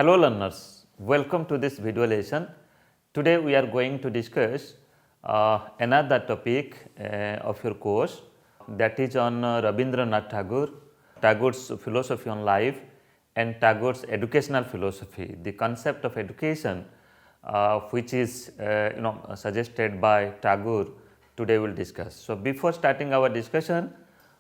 Hello learners, welcome to this video lesson. Today we are going to discuss another topic of your course, that is on Rabindranath Tagore, Tagore's philosophy on life and Tagore's educational philosophy, the concept of education which is suggested by Tagore. Today we will discuss. So before starting our discussion,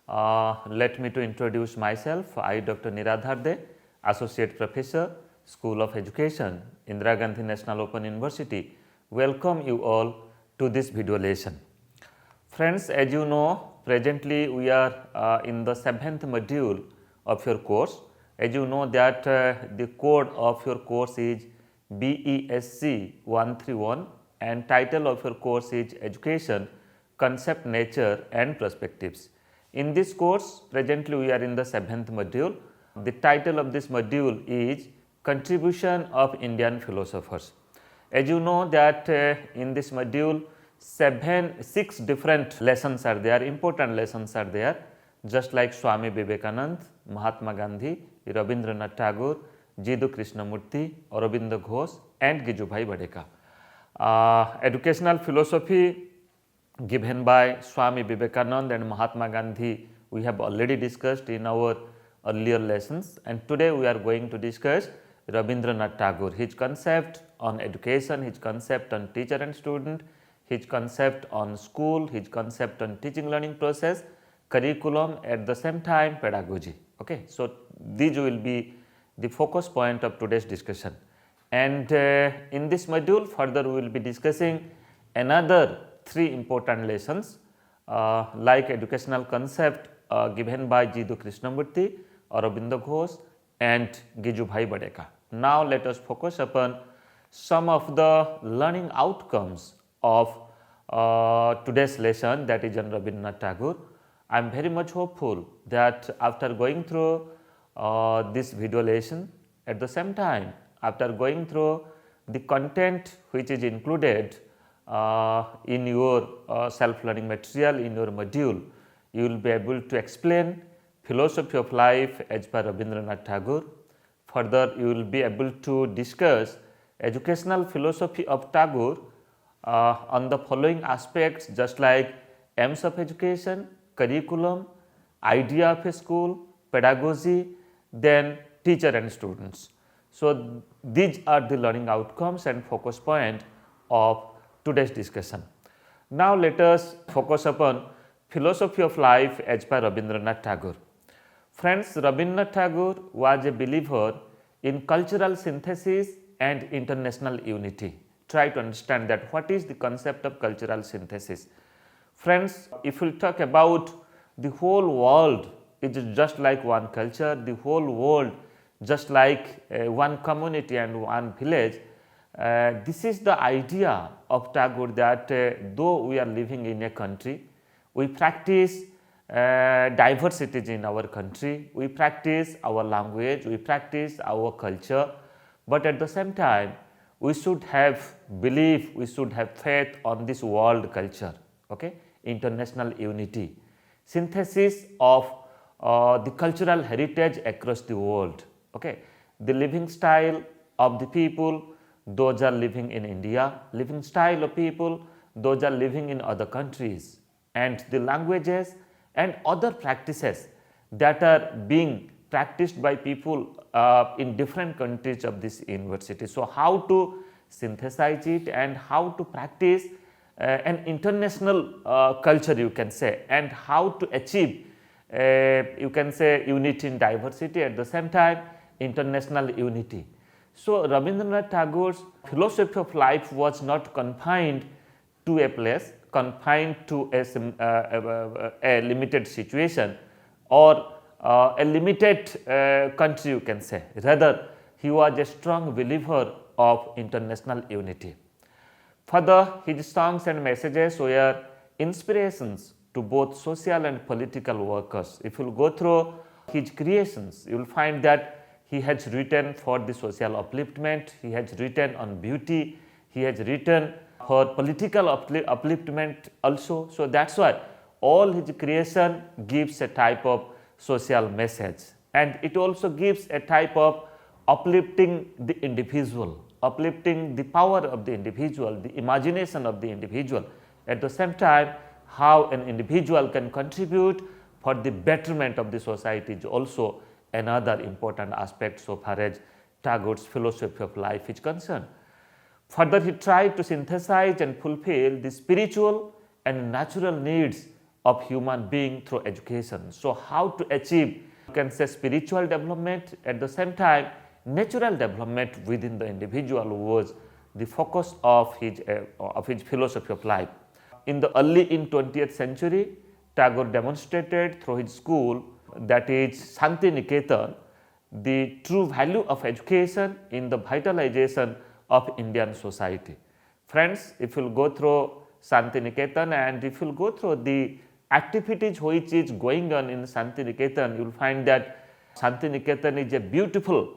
let me to introduce myself. I, Dr. Niradhar De, Associate Professor, School of Education, Indira Gandhi National Open University, welcome you all to this video lesson. Friends, as you know, presently we are in the 7th module of your course. As you know that the code of your course is BESC 131 and title of your course is Education, Concept, Nature and Perspectives. In this course, presently we are in the 7th module. The title of this module is Contribution of Indian Philosophers. As you know that in this module 6 different lessons are there, important lessons are there, just like Swami Vivekanand, Mahatma Gandhi, Rabindranath Tagore, Jiddu Krishnamurti, Aurobindo Ghosh and Gijubhai Badeka. Educational philosophy given by Swami Vivekanand and Mahatma Gandhi we have already discussed in our earlier lessons, and today we are going to discuss Rabindranath Tagore, his concept on education, his concept on teacher and student, his concept on school, his concept on teaching learning process, curriculum, at the same time pedagogy. Okay. So, these will be the focus point of today's discussion, and in this module further we will be discussing another 3 important lessons like educational concept given by Jiddu Krishnamurti, Aurobindo Ghosh and Gijubhai Badeka. Now, let us focus upon some of the learning outcomes of today's lesson, that is on Rabindranath Tagore. I am very much hopeful that after going through this video lesson, at the same time after going through the content which is included in your self-learning material in your module, you will be able to explain philosophy of life as per Rabindranath Tagore. Further, you will be able to discuss educational philosophy of Tagore on the following aspects, just like aims of education, curriculum, idea of a school, pedagogy, then teacher and students. So, these are the learning outcomes and focus point of today's discussion. Now, let us focus upon philosophy of life as per Rabindranath Tagore. Friends, Rabindranath Tagore was a believer in cultural synthesis and international unity. Try to understand that what is the concept of cultural synthesis. Friends, if we talk about the whole world is just like one culture, the whole world just like one community and one village, this is the idea of Tagore, that though we are living in a country, we practice diversities in our country, we practice our language, we practice our culture, but at the same time we should have belief, we should have faith on this world culture, okay? International unity, synthesis of the cultural heritage across the world, okay? The living style of the people, those are living in India, living style of people, those are living in other countries, and the languages and other practices that are being practiced by people in different countries of this university. So, how to synthesize it and how to practice an international culture, you can say, and how to achieve you can say unity in diversity, at the same time international unity. So, Rabindranath Tagore's philosophy of life was not confined to a place, confined to a limited situation or a limited country, you can say. Rather, he was a strong believer of international unity. Further, his songs and messages were inspirations to both social and political workers. If you go through his creations, you will find that he has written for the social upliftment, he has written on beauty, he has written for political upliftment also. So, that is why all his creation gives a type of social message, and it also gives a type of uplifting the individual, uplifting the power of the individual, the imagination of the individual. At the same time, how an individual can contribute for the betterment of the society is also another important aspect so far as Tagore's philosophy of life is concerned. Further, he tried to synthesize and fulfill the spiritual and natural needs of human being through education. So, how to achieve, you can say, spiritual development, at the same time natural development within the individual was the focus of his philosophy of life. In the early 20th century, Tagore demonstrated through his school, that is Shanti Niketan, the true value of education in the vitalization of Indian society. Friends, if you will go through Shanti Niketan and if you will go through the activities which is going on in Shanti Niketan, you will find that Shanti Niketan is a beautiful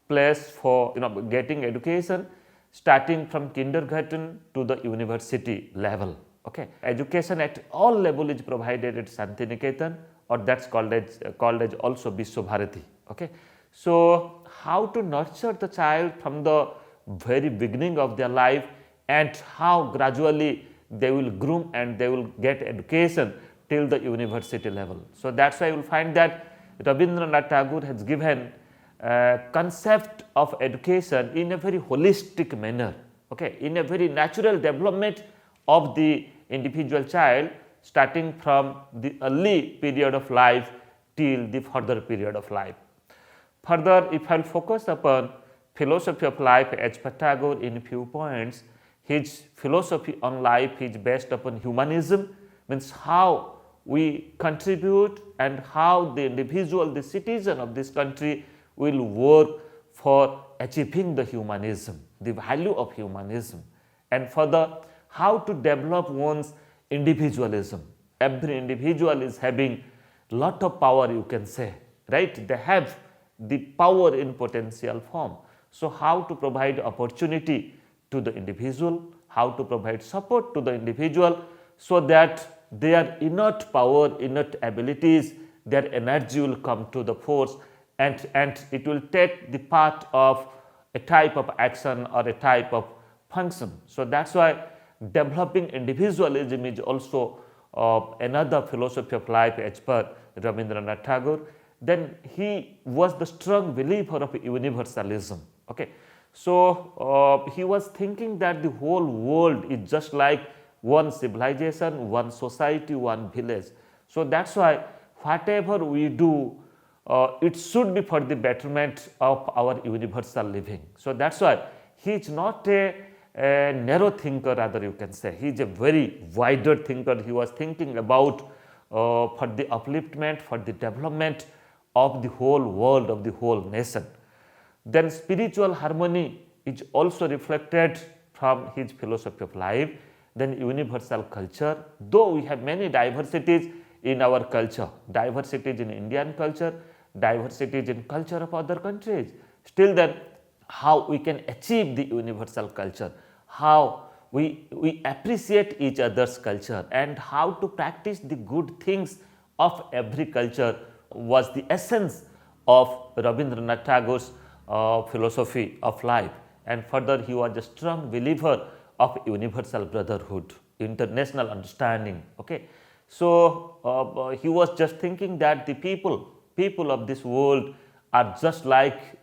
place for getting education, starting from kindergarten to the university level. Okay, education at all level is provided at Shanti Niketan, or that's called as also Vishwabharati. Okay, so how to nurture the child from the very beginning of their life, and how gradually they will groom and they will get education till the university level. So that's why you will find that Rabindranath Tagore has given concept of education in a very holistic manner, okay, in a very natural development of the individual child, starting from the early period of life till the further period of life. Further, if I will focus upon philosophy of life as per Tagore in few points, his philosophy on life is based upon humanism, means how we contribute and how the individual, the citizen of this country will work for achieving the humanism, the value of humanism, and further how to develop one's individualism. Every individual is having lot of power, you can say, right? They have the power in potential form. So, how to provide opportunity to the individual, how to provide support to the individual, so that their innate power, innate abilities, their energy will come to the force, and it will take the part of a type of action or a type of function. So, that is why developing individualism is also another philosophy of life as per Rabindranath Tagore. Then he was the strong believer of universalism. Okay. So, he was thinking that the whole world is just like one civilization, one society, one village. So, that is why whatever we do, it should be for the betterment of our universal living. So, that is why he is not a narrow thinker, rather you can say. He is a very wider thinker. He was thinking about for the upliftment, for the development of the whole world, of the whole nation. Then spiritual harmony is also reflected from his philosophy of life. Then universal culture, though we have many diversities in our culture, diversities in Indian culture, diversities in culture of other countries, still then how we can achieve the universal culture, how we appreciate each other's culture, and how to practice the good things of every culture was the essence of Rabindranath Tagore's philosophy of life. And further, he was a strong believer of universal brotherhood, international understanding. Okay, so he was just thinking that the people of this world are just like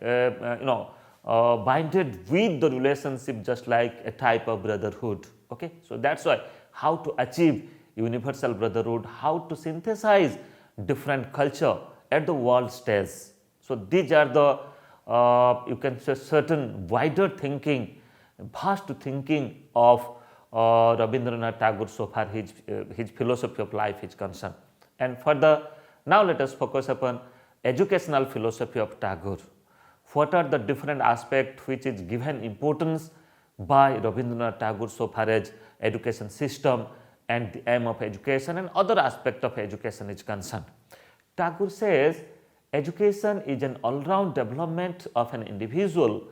binded with the relationship, just like a type of brotherhood. Okay, so that's why how to achieve universal brotherhood, how to synthesize different culture at the world stage. So these are the you can say certain wider thinking, vast thinking of Rabindranath Tagore so far his philosophy of life is concerned. And further, now let us focus upon educational philosophy of Tagore. What are the different aspects which is given importance by Rabindranath Tagore so far as education system and the aim of education and other aspect of education is concerned. Tagore says education is an all-round development of an individual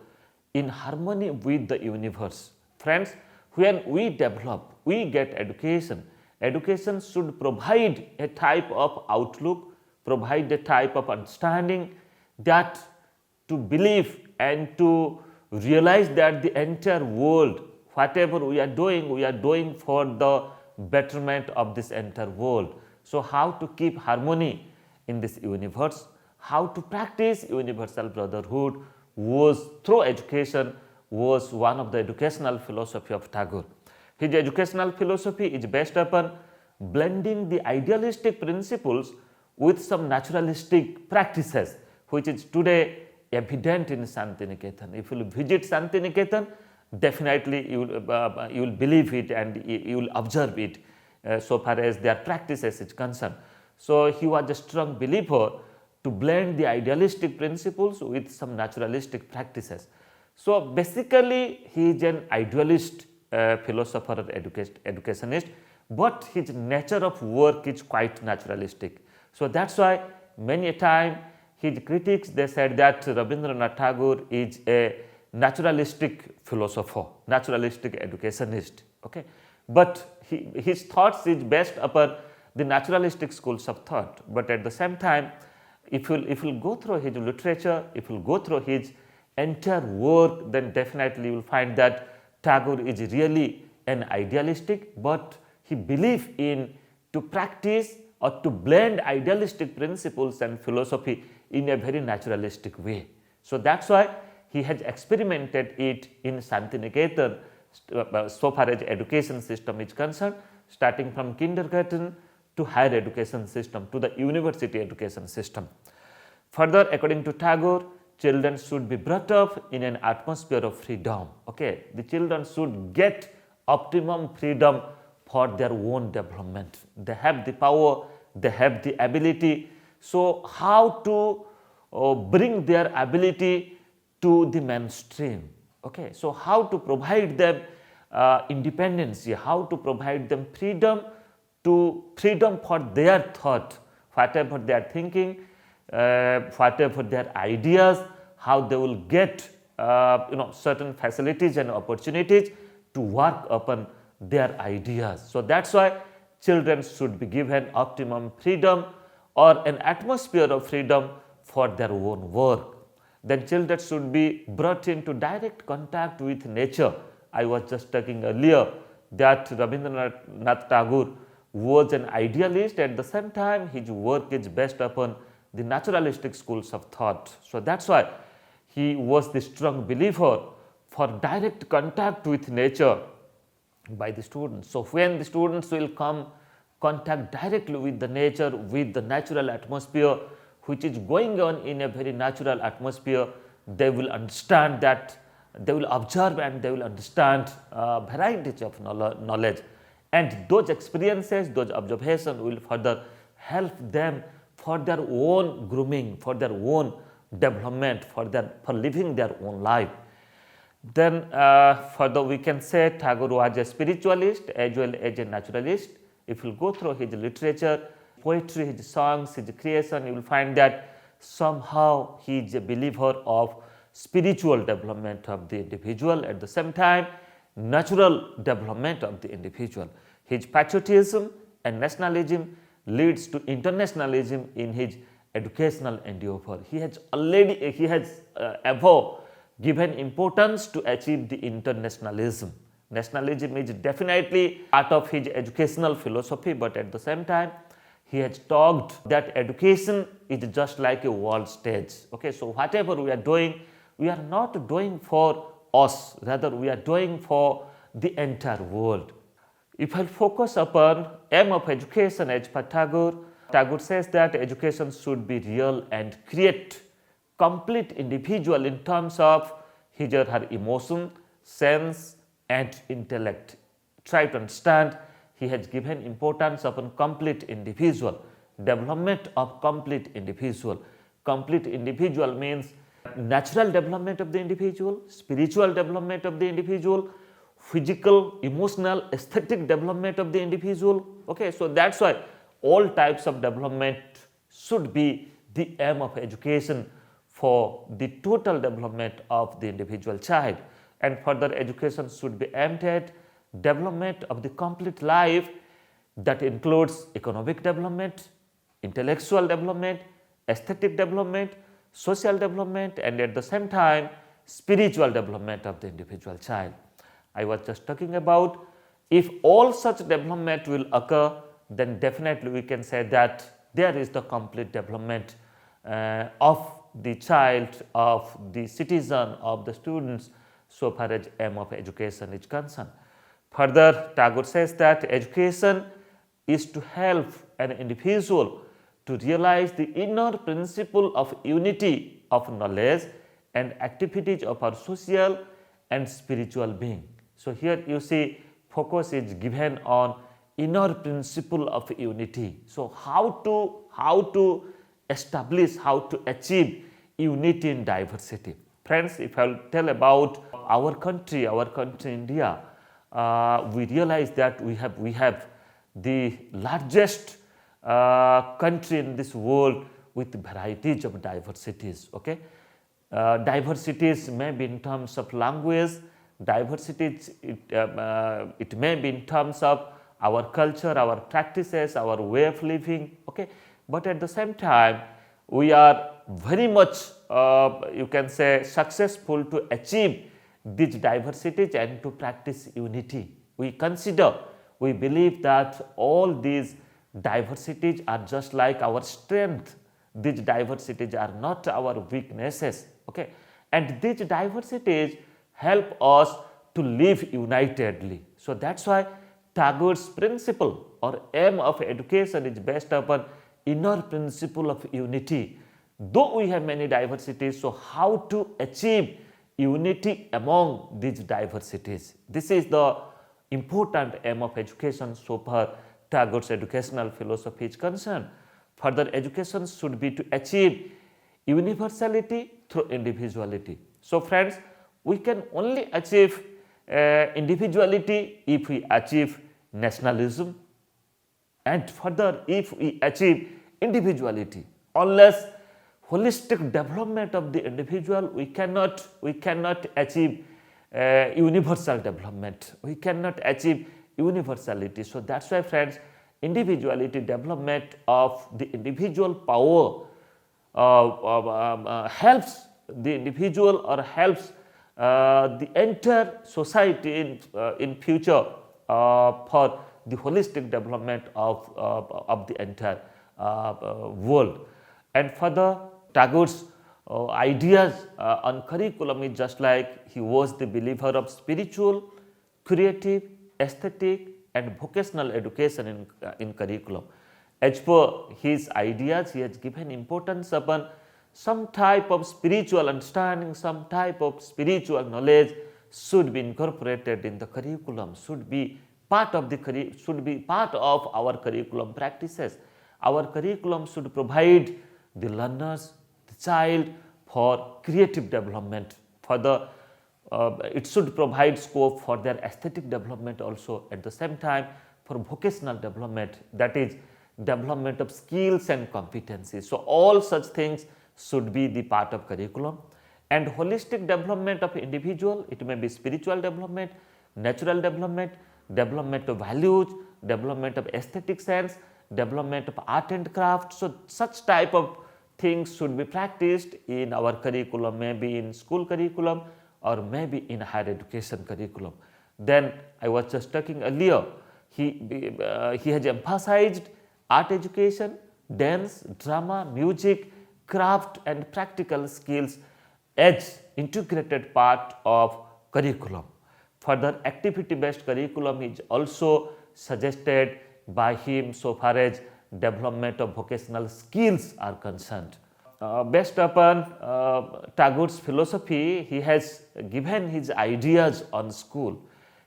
in harmony with the universe. Friends, when we develop, we get education. Education should provide a type of outlook, provide a type of understanding that to believe and to realize that the entire world, whatever we are doing for the betterment of this entire world. So, how to keep harmony in this universe, how to practice universal brotherhood was through education, was one of the educational philosophy of Tagore. His educational philosophy is based upon blending the idealistic principles with some naturalistic practices, which is today evident in Santiniketan. If you visit Santiniketan, definitely you will believe it and you will observe it so far as their practices is concerned. So, he was a strong believer to blend the idealistic principles with some naturalistic practices. So, basically he is an idealist philosopher or educationist, but his nature of work is quite naturalistic. So, that is why many a time his critics, they said that Rabindranath Tagore is a naturalistic philosopher, naturalistic educationist. Okay? But his thoughts is based upon the naturalistic schools of thought, but at the same time, if you go through his literature, if you go through his entire work, then definitely you will find that Tagore is really an idealistic, but he believes in to practice or to blend idealistic principles and philosophy in a very naturalistic way. So, that is why he has experimented it in Santiniketan so far as education system is concerned, starting from kindergarten to higher education system to the university education system. Further, according to Tagore, children should be brought up in an atmosphere of freedom. Okay, the children should get optimum freedom for their own development. They have the power, they have the ability. So, how to bring their ability to the mainstream? Okay, so how to provide them independence, how to provide them freedom for their thought, whatever they are thinking, whatever their ideas, how they will get certain facilities and opportunities to work upon their ideas. So, that is why children should be given optimum freedom or an atmosphere of freedom for their own work. Then children should be brought into direct contact with nature. I was just talking earlier that Rabindranath Tagore was an idealist, at the same time his work is based upon the naturalistic schools of thought. So, that is why he was the strong believer for direct contact with nature by the students. So, when the students will come contact directly with the nature, with the natural atmosphere which is going on in a very natural atmosphere, they will understand that, they will observe and they will understand varieties of knowledge, and those experiences, those observations will further help them for their own grooming, for their own development, for living their own life. Then further we can say Tagore was a spiritualist as well as a naturalist. If you go through his literature, poetry, his songs, his creation, you will find that somehow he is a believer of spiritual development of the individual, at the same time natural development of the individual. His patriotism and nationalism leads to internationalism in his educational endeavor. He has ever given importance to achieve the internationalism. Nationalism is definitely part of his educational philosophy, but at the same time he has talked that education is just like a world stage. Okay, so whatever we are doing, we are not doing for us, rather we are doing for the entire world. If I focus upon aim of education as per Tagore, Tagore says that education should be real and create complete individual in terms of his or her emotion, sense and intellect. Try to understand, he has given importance upon complete individual, development of complete individual. Complete individual means natural development of the individual, spiritual development of the individual, physical, emotional, aesthetic development of the individual. Okay, so that is why all types of development should be the aim of education for the total development of the individual child, and further education should be aimed at development of the complete life that includes economic development, intellectual development, aesthetic development, social development, and at the same time spiritual development of the individual child. I was just talking about if all such development will occur, then definitely we can say that there is the complete development of the child, of the citizen, of the students, so far as aim of education is concerned. Further, Tagore says that education is to help an individual to realize the inner principle of unity of knowledge and activities of our social and spiritual being. So here you see focus is given on inner principle of unity. So how to establish, how to achieve unity in diversity. Friends, if I will tell about our country India, we realize that we have the largest country in this world with varieties of diversities. Okay, diversities may be in terms of language, diversities it may be in terms of our culture, our practices, our way of living. Okay, but at the same time we are very much you can say successful to achieve these diversities and to practice unity. We believe that all these diversities are just like our strength. These diversities are not our weaknesses. Okay, and these diversities help us to live unitedly. So that's why Tagore's principle or aim of education is based upon inner principle of unity. Though we have many diversities, so how to achieve unity among these diversities? This is the important aim of education so far Tagore's educational philosophy is concerned. Further, education should be to achieve universality through individuality. So friends, we can only achieve individuality if we achieve nationalism, and further if we achieve individuality. Unless holistic development of the individual, we cannot achieve universal development. We cannot achieve universality. So that's why friends, individuality development of the individual power helps the individual or helps the entire society in future for the holistic development of the entire world. And further, Tagore's ideas on curriculum is just like he was the believer of spiritual, creative, aesthetic and vocational education in curriculum. As per his ideas, he has given importance upon some type of spiritual understanding, some type of spiritual knowledge should be incorporated in the curriculum, should be part of our curriculum practices. Our curriculum should provide the learners, the child for creative development. Further, it should provide scope for their aesthetic development also, at the same time for vocational development, that is development of skills and competencies. So all such things should be the part of curriculum. And holistic development of individual, it may be spiritual development, natural development, development of values, development of aesthetic sense, development of art and craft. So such type of things should be practiced in our curriculum, maybe in school curriculum or maybe in higher education curriculum. Then I was just talking earlier, he has emphasized art education, dance, drama, music, craft and practical skills as integrated part of curriculum. Further, activity based curriculum is also suggested by him so far as development of vocational skills are concerned. Based upon Tagore's philosophy, he has given his ideas on school.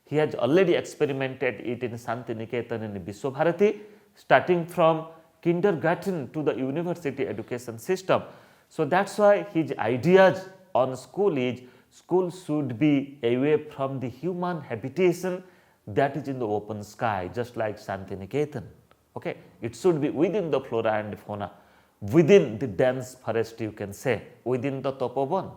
He has already experimented it in Santiniketan and Vishwabharati, starting from kindergarten to the university education system. So that's why his ideas on school is school should be away from the human habitation that is in the open sky, just like Santiniketan. Okay, it should be within the flora and fauna, within the dense forest, you can say, within the tapovan.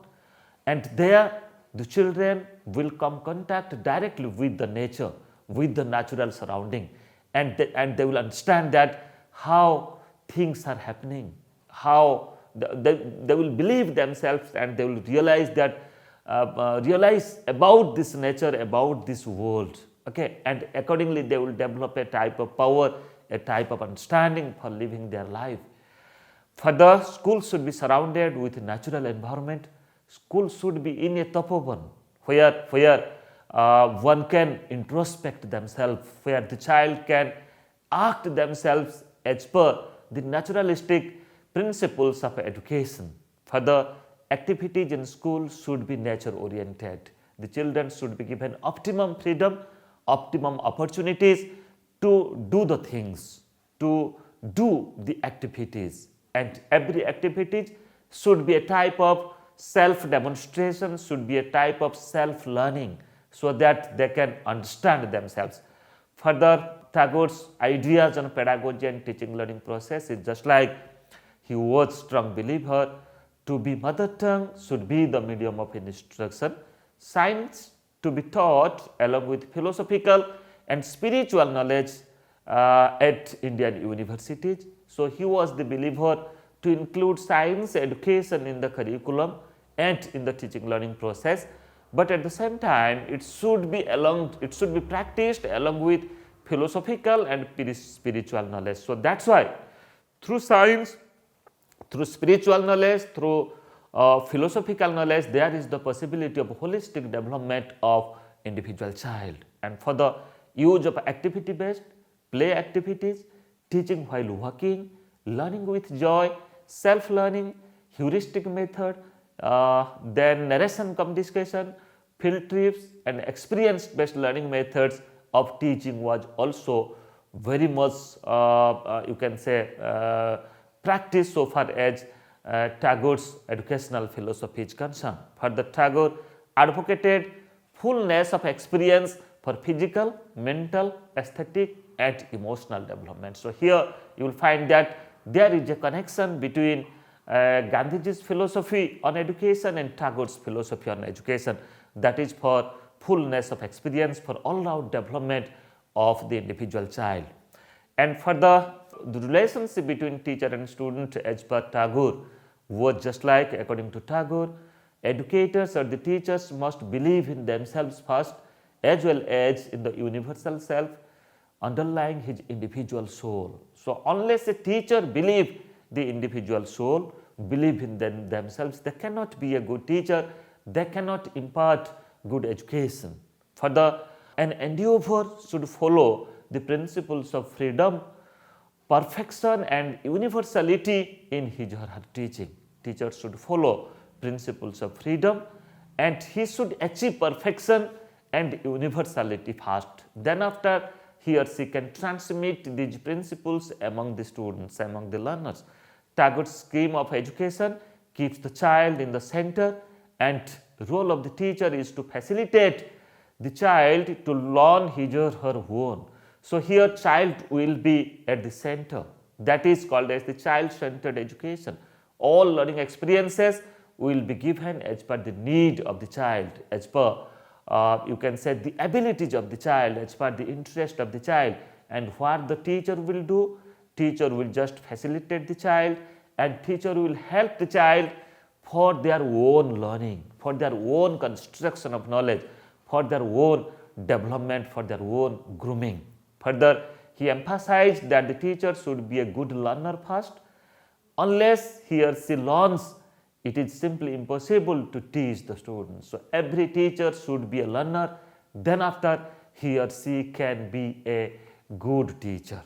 And there the children will come contact directly with the nature, with the natural surrounding, and they will understand that how things are happening, how they will believe themselves, and they will realize that realize about this nature, about this world. Okay, and accordingly they will develop a type of power, a type of understanding for living their life. Further, schools should be surrounded with natural environment. School should be in a tapovan where one can introspect themselves, where the child can act themselves as per the naturalistic principles of education. Further, activities in school should be nature oriented. The children should be given optimum freedom, optimum opportunities to do the things, to do the activities, and every activity should be a type of self demonstration, should be a type of self learning, so that they can understand themselves. Further, Tagore's ideas on pedagogy and teaching learning process is just like he was strong believer to be mother tongue should be the medium of instruction, science to be taught along with philosophical and spiritual knowledge at Indian universities. So he was the believer to include science education in the curriculum and in the teaching learning process, but at the same time it should be practiced along with philosophical and spiritual knowledge. So that's why through science, through spiritual knowledge, through philosophical knowledge, there is the possibility of holistic development of individual child. And for the use of activity based play activities, teaching while working, learning with joy, self learning, heuristic method, then narration cum discussion, field trips and experience based learning methods of teaching was also very much you can say practiced so far as Tagore's educational philosophy is concerned. Further, Tagore advocated fullness of experience for physical, mental, aesthetic and emotional development. So here you will find that there is a connection between Gandhiji's philosophy on education and Tagore's philosophy on education, that is for fullness of experience, for all-round development of the individual child. And further, the relationship between teacher and student as per Tagore was just like, according to Tagore, educators or the teachers must believe in themselves first as well as in the universal self underlying his individual soul. So unless a teacher believe the individual soul, believe in themselves, they cannot be a good teacher, they cannot impart good education. Further, an endeavor should follow the principles of freedom, perfection and universality in his or her teaching. Teacher should follow principles of freedom and he should achieve perfection and universality first. Then after he or she can transmit these principles among the students, among the learners. Tagore's scheme of education keeps the child in the center and the role of the teacher is to facilitate the child to learn his or her own. So here child will be at the center, that is called as the child-centered education. All learning experiences will be given as per the need of the child, as per you can say the abilities of the child, as per the interest of the child. And what the teacher will do, teacher will just facilitate the child and teacher will help the child for their own learning, for their own construction of knowledge, for their own development, for their own grooming. Further, he emphasized that the teacher should be a good learner first. Unless he or she learns, it is simply impossible to teach the students. So every teacher should be a learner, then after he or she can be a good teacher.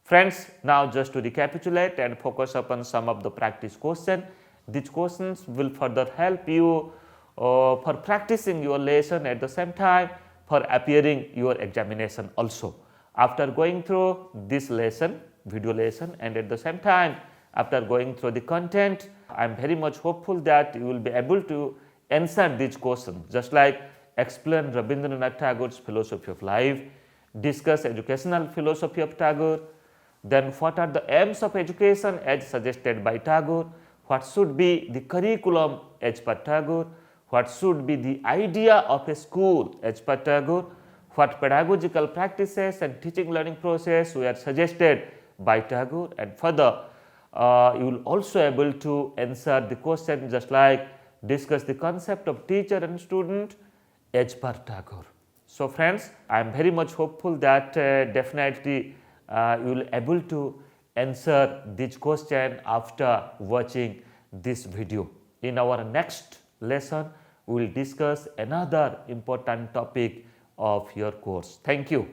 Friends, now just to recapitulate and focus upon some of the practice questions. These questions will further help you for practicing your lesson, at the same time for appearing your examination also. After going through this lesson, video lesson, and at the same time after going through the content, I am very much hopeful that you will be able to answer these questions, just like explain Rabindranath Tagore's philosophy of life, discuss educational philosophy of Tagore, then what are the aims of education as suggested by Tagore, what should be the curriculum as per Tagore, what should be the idea of a school as per Tagore, what pedagogical practices and teaching learning process were suggested by Tagore, and further you will also able to answer the question just like discuss the concept of teacher and student as per Tagore. So friends, I am very much hopeful that definitely you will able to answer this question after watching this video. In our next lesson, we will discuss another important topic of your course. Thank you.